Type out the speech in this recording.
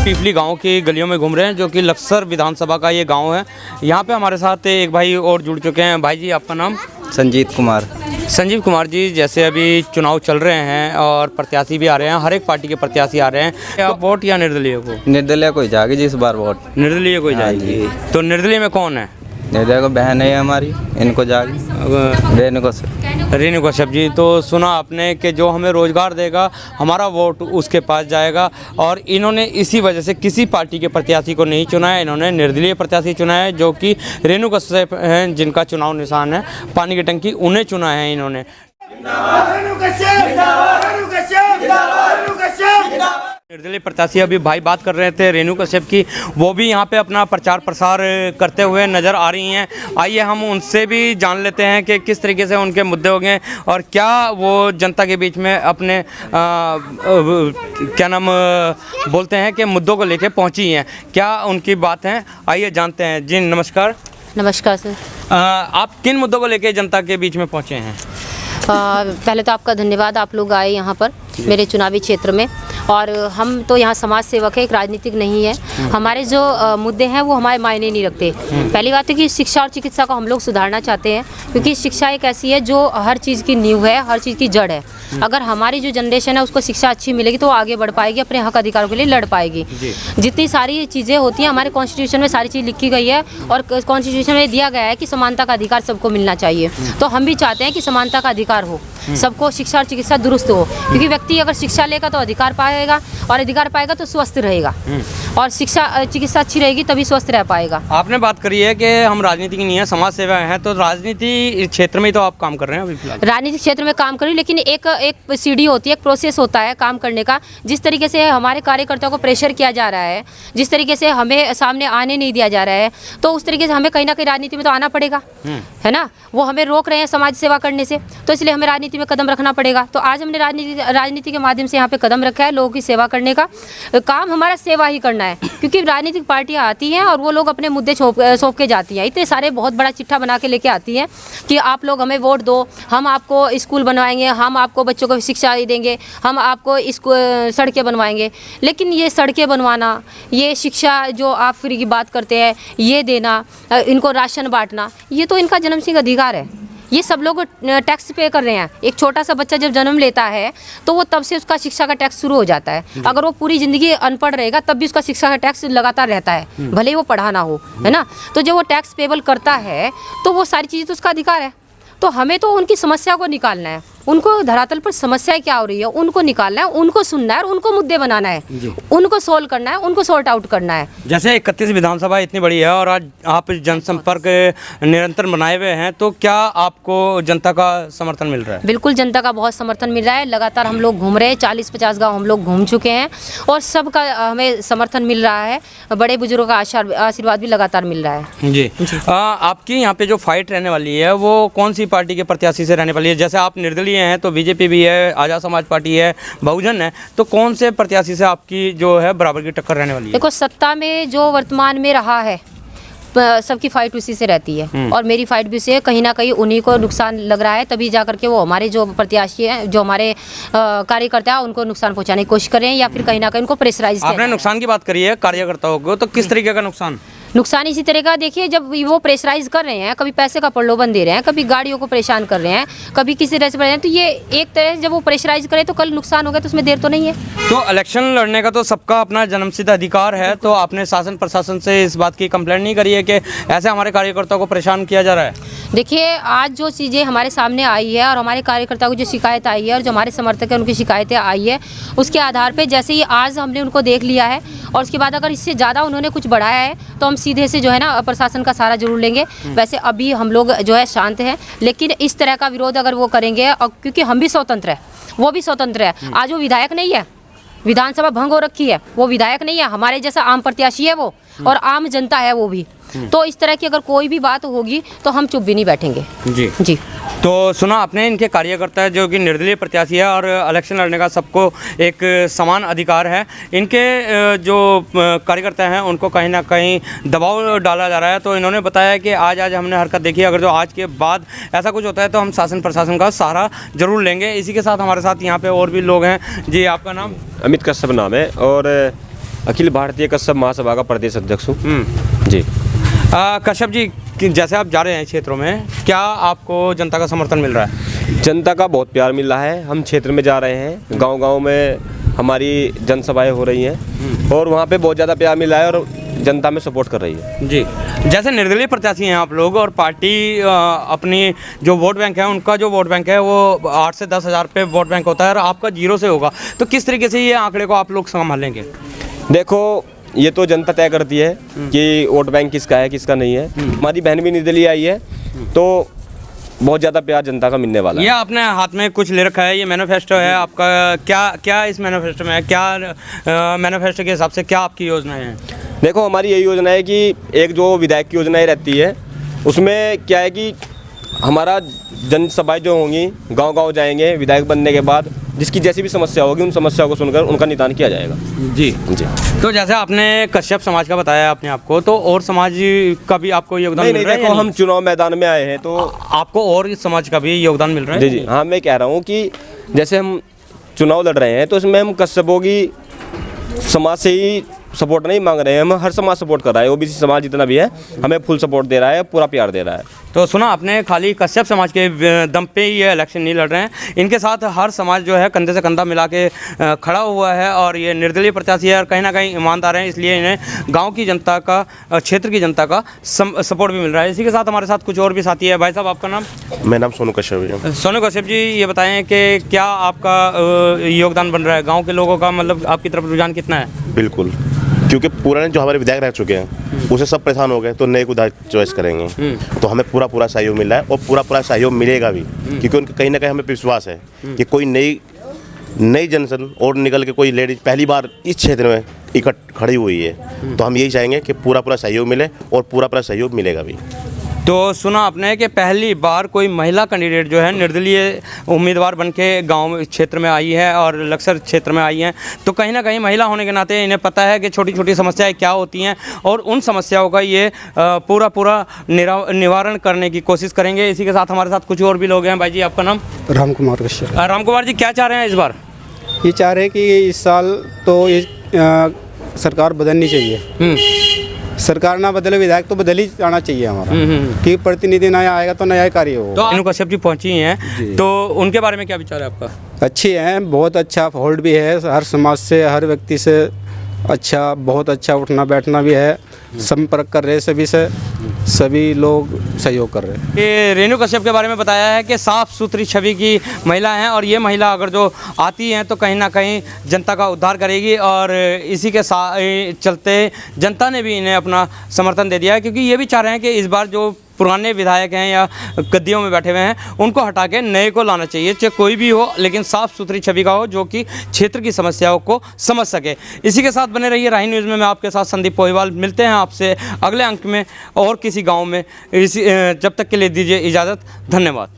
पीपली गांव की गलियों में घूम रहे हैं, जो कि लक्सर विधानसभा का ये गांव है। यहाँ पे हमारे साथ एक भाई और जुड़ चुके हैं। भाई जी, आपका नाम? संजीत कुमार। संजीव कुमार जी, जैसे अभी चुनाव चल रहे हैं और प्रत्याशी भी आ रहे हैं, हर एक पार्टी के प्रत्याशी आ रहे हैं, आप वोट या निर्दलीय को? निर्दलीय को ही जाएगी जिस बार वोट। निर्दलीय को ही जाएगी। तो निर्दलीय में कौन है? निर्दलीय को बहन है हमारी, इनको जाएगी रेणु कश्यप जी। तो सुना आपने कि जो हमें रोजगार देगा हमारा वोट उसके पास जाएगा, और इन्होंने इसी वजह से किसी पार्टी के प्रत्याशी को नहीं चुना है, इन्होंने निर्दलीय प्रत्याशी चुना है, जो कि रेणु कश्यप हैं, जिनका चुनाव निशान है पानी की टंकी, उन्हें चुना है इन्होंने। निर्दलीय प्रत्याशी अभी भाई बात कर रहे थे रेणु कश्यप की, वो भी यहाँ पे अपना प्रचार प्रसार करते हुए नज़र आ रही हैं। आइए हम उनसे भी जान लेते हैं कि किस तरीके से उनके मुद्दे हो गए और क्या वो जनता के बीच में अपने क्या नाम बोलते हैं कि मुद्दों को लेके पहुँची हैं, क्या उनकी बात है, आइए जानते हैं। जी नमस्कार। नमस्कार सर। आप किन मुद्दों को लेके जनता के बीच में पहुँचे हैं? पहले तो आपका धन्यवाद, आप लोग आए यहाँ पर मेरे चुनावी क्षेत्र में, और हम तो यहाँ समाज सेवक है, एक राजनीतिक नहीं है। हमारे जो मुद्दे हैं वो हमारे मायने नहीं रखते। पहली बात है कि शिक्षा और चिकित्सा को हम लोग सुधारना चाहते हैं, क्योंकि शिक्षा एक ऐसी है जो हर चीज़ की नींव है, हर चीज़ की जड़ है। अगर हमारी जो जनरेशन है उसको शिक्षा अच्छी मिलेगी तो वो आगे बढ़ पाएगी, अपने हक अधिकारों के लिए लड़ पाएगी। जितनी सारी चीज़ें होती हैं हमारे कॉन्स्टिट्यूशन में सारी चीज़ लिखी गई है, और कॉन्स्टिट्यूशन में दिया गया है कि समानता का अधिकार सबको मिलना चाहिए। तो हम भी चाहते हैं कि समानता का अधिकार हो, सबको शिक्षा और चिकित्सा दुरुस्त हो, क्योंकि व्यक्ति अगर शिक्षा लेगा तो अधिकार पाएगा, और अधिकार पाएगा तो स्वस्थ रहेगा, और शिक्षा चिकित्सा अच्छी रहेगी तभी स्वस्थ रह पाएगा। आपने बात करी है कि हम राजनीतिक नहीं है, समाज सेवा है, तो राजनीति क्षेत्र में ही तो आप काम कर रहे हैं अभी फिलहाल? राजनीतिक क्षेत्र में काम करी, लेकिन एक सीढ़ी होती है, एक प्रोसेस होता है काम करने का। जिस तरीके से हमारे कार्यकर्ताओं को प्रेशर किया जा रहा है, जिस तरीके से हमें सामने आने नहीं दिया जा रहा है, तो उस तरीके से हमें कहीं ना कहीं राजनीति में तो आना पड़ेगा, है ना। वो हमें रोक रहे हैं समाज सेवा करने से, तो इसलिए हमें राजनीति में कदम रखना पड़ेगा। तो आज हमने राजनीति के माध्यम से यहाँ पे कदम रखा है, लोगों की सेवा करने का काम हमारा सेवा ही करना है, क्योंकि राजनीतिक पार्टियां आती हैं और वो लोग अपने मुद्दे सौंप के जाती हैं, इतने सारे बहुत बड़ा चिट्ठा बना के लेके आती हैं कि आप लोग हमें वोट दो, हम आपको स्कूल बनवाएंगे, हम आपको बच्चों को शिक्षा देंगे, हम आपको सड़कें बनवाएंगे। लेकिन ये सड़कें बनवाना, ये शिक्षा जो आप फ्री की बात करते हैं, ये देना, इनको राशन बांटना, ये तो इनका जन्मसिद्ध अधिकार है। ये सब लोग टैक्स पे कर रहे हैं। एक छोटा सा बच्चा जब जन्म लेता है तो वो तब से उसका शिक्षा का टैक्स शुरू हो जाता है। अगर वो पूरी ज़िंदगी अनपढ़ रहेगा तब भी उसका शिक्षा का टैक्स लगातार रहता है, भले ही वो पढ़ा ना हो, है ना। तो जब वो टैक्स पेबल करता है तो वो सारी चीज़ें तो उसका अधिकार है। तो हमें तो उनकी समस्या को निकालना है, उनको धरातल पर समस्या क्या हो रही है उनको निकालना है, उनको सुनना है और उनको मुद्दे बनाना है, उनको सोल्व करना है, उनको सॉर्ट आउट करना है। जैसे 31 विधानसभा इतनी बड़ी है और आज आप जनसंपर्क निरंतर बनाए हुए हैं, तो क्या आपको जनता का समर्थन मिल रहा है? बिल्कुल, जनता का बहुत समर्थन मिल रहा है। लगातार हम लोग घूम रहे हैं, 40-50 गाँव हम लोग घूम चुके हैं, और सबका हमें समर्थन मिल रहा है। बड़े बुजुर्गों का आशीर्वाद भी लगातार मिल रहा है। जी आपकी यहाँ पे जो फाइट रहने वाली है वो कौन सी पार्टी के प्रत्याशी से रहने वाली है? जैसे आप निर्दलीय हैं तो बीजेपी भी है, आज़ाद समाज पार्टी है, बहुजन है, तो कौन से प्रत्याशी से आपकी जो है बराबर की टक्कर रहने वाली है? देखो, सत्ता में जो वर्तमान में रहा है सबकी फाइट उसी से रहती है, और मेरी फाइट भी उसी है। कहीं ना कहीं उन्हीं को नुकसान लग रहा है, तभी जा करके वो हमारे जो प्रत्याशी हैं, जो हमारे कार्यकर्ता हैं, उनको नुकसान पहुंचाने की कोशिश कर रहे हैं, या फिर कहीं ना कहीं उनको प्रेशराइज। आपने नुकसान की बात करी है कार्यकर्ताओं को, तो किस तरीके का नुकसान इसी तरह का? देखिए, जब वो प्रेशराइज कर रहे हैं, कभी पैसे का प्रलोभन दे रहे हैं, कभी गाड़ियों को परेशान कर रहे हैं, कभी किसी तरह से परेशान, तो ये एक तरह से जब वो प्रेशराइज करे तो कल नुकसान हो गया तो उसमें देर तो नहीं है। तो इलेक्शन लड़ने का तो सबका अपना जन्मसिद्ध अधिकार है, तो आपने शासन प्रशासन से इस बात की कंप्लेंट नहीं करी है कि ऐसे हमारे कार्यकर्ताओं को परेशान किया जा रहा है? देखिए, आज जो चीज़ें हमारे सामने आई है और हमारे कार्यकर्ताओं की जो शिकायत आई है और जो हमारे समर्थक हैं उनकी शिकायतें आई है, उसके आधार पे जैसे ही आज हमने उनको देख लिया है, और उसके बाद अगर इससे ज़्यादा उन्होंने कुछ बढ़ाया है तो हम सीधे से जो है ना प्रशासन का सहारा जरूर लेंगे। वैसे अभी हम लोग जो है शांत हैं, लेकिन इस तरह का विरोध अगर वो करेंगे, और क्योंकि हम भी स्वतंत्र है, वो भी स्वतंत्र है। आज वो विधायक नहीं है, विधानसभा भंग हो रखी है, वो विधायक नहीं है, हमारे जैसा आम प्रत्याशी है वो, और आम जनता है वो भी। तो इस तरह की अगर कोई भी बात होगी तो हम चुप भी नहीं बैठेंगे। जी। तो सुना आपने, इनके कार्यकर्ता जो कि निर्दलीय प्रत्याशी है और इलेक्शन लड़ने का सबको एक समान अधिकार है, इनके जो कार्यकर्ता हैं उनको कहीं ना कहीं दबाव डाला जा रहा है। तो इन्होंने बताया कि आज हमने हरकत देखी, अगर जो आज के बाद ऐसा कुछ होता है तो हम शासन प्रशासन का सहारा जरूर लेंगे। इसी के साथ हमारे साथ यहाँ पे और भी लोग हैं। जी, आपका नाम? अमित कश्यप नाम है, और अखिल भारतीय कश्यप महासभा का प्रदेश अध्यक्ष हूँ जी। कश्यप जी, जैसे आप जा रहे हैं क्षेत्रों में, क्या आपको जनता का समर्थन मिल रहा है? जनता का बहुत प्यार मिल रहा है। हम क्षेत्र में जा रहे हैं, गांव-गांव में हमारी जनसभाएं हो रही हैं और वहाँ पे बहुत ज़्यादा प्यार मिल रहा है और जनता में सपोर्ट कर रही है जी। जैसे निर्दलीय प्रत्याशी हैं आप लोग और पार्टी अपनी जो वोट बैंक है, उनका जो वोट बैंक है वो 8 से 10 हज़ार पे वोट बैंक होता है और आपका 0 से होगा, तो किस तरीके से ये आंकड़े को आप लोग संभालेंगे? देखो, ये तो जनता तय करती है कि वोट बैंक किसका है किसका नहीं है। हमारी बहन भी निर्दलीय आई है तो बहुत ज़्यादा प्यार जनता का मिलने वाला है। ये आपने हाथ में कुछ ले रखा है, ये मैनिफेस्टो है आपका, क्या इस मैनिफेस्टो में है? क्या मैनिफेस्टो के हिसाब से क्या आपकी योजनाएं हैं? देखो, हमारी यही योजना है कि एक जो विधायक की योजनाएं रहती है उसमें क्या है कि हमारा जनसभाएं जो होंगी, गांव-गांव जाएंगे विधायक बनने के बाद, जिसकी जैसी भी समस्या होगी उन समस्याओं को सुनकर उनका निदान किया जाएगा जी। जी। तो जैसे आपने कश्यप समाज का बताया अपने आप को, तो और समाज का भी आपको योगदान मिल रहा है? देखो, हम चुनाव मैदान में आए हैं तो आपको और इस समाज का भी योगदान मिल रहा है? जी। हाँ, मैं कह रहा हूँ कि जैसे हम चुनाव लड़ रहे हैं तो इसमें हम कश्यपों की समाज से ही सपोर्ट नहीं मांग रहे हैं, हम हर समाज सपोर्ट कर रहा है। ओबीसी समाज जितना भी है हमें फुल सपोर्ट दे रहा है, पूरा प्यार दे रहा है। तो सुना आपने, खाली कश्यप समाज के दम पे ही ये इलेक्शन नहीं लड़ रहे हैं, इनके साथ हर समाज जो है कंधे से कंधा मिला के खड़ा हुआ है और ये निर्दलीय प्रत्याशी है और कहीं ना कहीं ईमानदार हैं, इसलिए इन्हें गांव की जनता का, क्षेत्र की जनता का सपोर्ट भी मिल रहा है। इसी के साथ हमारे साथ कुछ और भी साथी है। भाई साहब, आपका नाम? मेरा नाम सोनू कश्यप है। सोनू कश्यप जी, ये बताएं कि क्या आपका योगदान बन रहा है गाँव के लोगों का, मतलब आपकी तरफ रुझान कितना है? बिल्कुल, क्योंकि पुराने जो हमारे विधायक रह चुके हैं उसे सब परेशान हो गए तो नए को चॉइस करेंगे, तो हमें पूरा सहयोग मिल रहा है और पूरा सहयोग मिलेगा भी, क्योंकि उनका कहीं ना कहीं हमें विश्वास है कि कोई नई जनसन और निकल के कोई लेडीज पहली बार इस क्षेत्र में इकट्ठ खड़ी हुई है, तो हम यही चाहेंगे कि पूरा सहयोग मिले और पूरा सहयोग मिलेगा भी। तो सुना आपने कि पहली बार कोई महिला कैंडिडेट जो है निर्दलीय उम्मीदवार बन के गाँव क्षेत्र में आई है और लक्सर क्षेत्र में आई हैं, तो कहीं ना कहीं महिला होने के नाते इन्हें पता है कि छोटी छोटी समस्याएं क्या होती हैं और उन समस्याओं का ये पूरा निवारण करने की कोशिश करेंगे। इसी के साथ हमारे साथ कुछ और भी लोग हैं। भाई जी, आपका नाम? राम कुमार कश्यप। राम कुमार जी, क्या चाह रहे हैं इस बार? ये चाह रहे हैं कि इस साल तो ये सरकार बदलनी चाहिए। सरकार ना बदले, विधायक तो बदल ही जाना चाहिए हमारा, कि प्रतिनिधि नया आएगा तो नया कार्य हो। तो कश्यप जी पहुंची हैं, तो उनके बारे में क्या विचार है आपका? अच्छी हैं, बहुत अच्छा होल्ड भी है, हर समाज से, हर व्यक्ति से अच्छा, बहुत अच्छा उठना बैठना भी है, संपर्क कर रहे सभी से, सभी लोग सहयोग कर रहे हैं। ये रेणु कश्यप के बारे में बताया है कि साफ़ सुथरी छवि की महिला हैं और ये महिला अगर जो आती हैं तो कहीं ना कहीं जनता का उद्धार करेगी और इसी के चलते जनता ने भी इन्हें अपना समर्थन दे दिया है, क्योंकि ये भी चाह रहे हैं कि इस बार जो पुराने विधायक हैं या गद्दियों में बैठे हुए हैं उनको हटा के नए को लाना चाहिए, चाहे कोई भी हो, लेकिन साफ़ सुथरी छवि का हो जो कि क्षेत्र की समस्याओं को समझ सके। इसी के साथ बने रहिए राही न्यूज़ में। मैं आपके साथ संदीप पोहीवाल, मिलते हैं आपसे अगले अंक में और किसी गांव में। जब तक के लिए दीजिए इजाज़त। धन्यवाद।